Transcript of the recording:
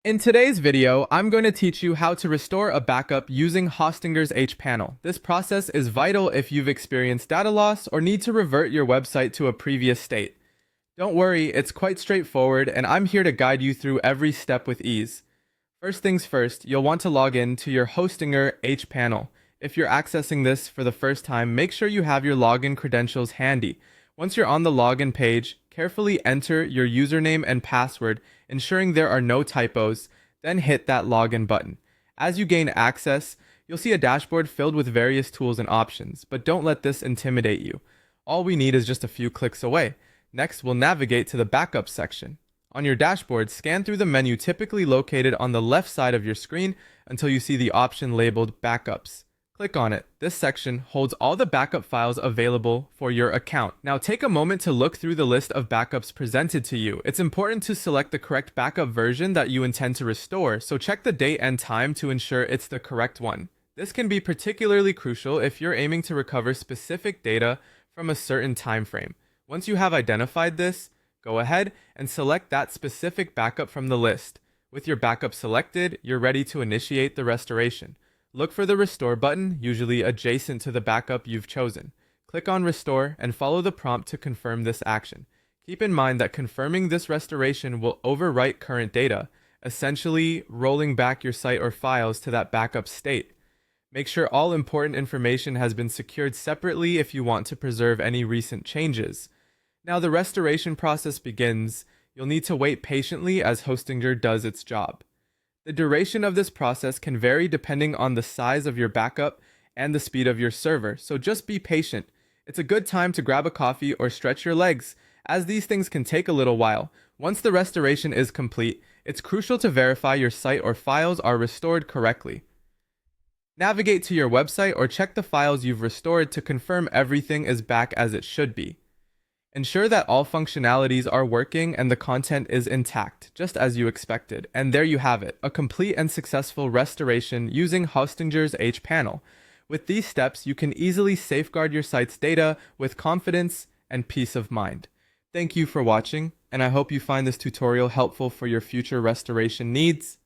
In today's video, I'm going to teach you how to restore a backup using Hostinger's hPanel. This process is vital if you've experienced data loss or need to revert your website to a previous state. Don't worry, it's quite straightforward, and I'm here to guide you through every step with ease. First things first, you'll want to log in to your Hostinger hPanel. If you're accessing this for the first time, make sure you have your login credentials handy. Once you're on the login page, carefully enter your username and password, ensuring there are no typos, then hit that login button. As you gain access, you'll see a dashboard filled with various tools and options, but don't let this intimidate you. All we need is just a few clicks away. Next, we'll navigate to the backup section. On your dashboard, scan through the menu typically located on the left side of your screen until you see the option labeled Backups. Click on it. This section holds all the backup files available for your account. Now take a moment to look through the list of backups presented to you. It's important to select the correct backup version that you intend to restore, so check the date and time to ensure it's the correct one. This can be particularly crucial if you're aiming to recover specific data from a certain time frame. Once you have identified this, go ahead and select that specific backup from the list. With your backup selected, you're ready to initiate the restoration. Look for the Restore button, usually adjacent to the backup you've chosen. Click on Restore and follow the prompt to confirm this action. Keep in mind that confirming this restoration will overwrite current data, essentially rolling back your site or files to that backup state. Make sure all important information has been secured separately if you want to preserve any recent changes. Now the restoration process begins. You'll need to wait patiently as Hostinger does its job. The duration of this process can vary depending on the size of your backup and the speed of your server, so just be patient. It's a good time to grab a coffee or stretch your legs, as these things can take a little while. Once the restoration is complete, it's crucial to verify your site or files are restored correctly. Navigate to your website or check the files you've restored to confirm everything is back as it should be. Ensure that all functionalities are working and the content is intact, just as you expected. And there you have it, a complete and successful restoration using Hostinger's hPanel. With these steps, you can easily safeguard your site's data with confidence and peace of mind. Thank you for watching, and I hope you find this tutorial helpful for your future restoration needs.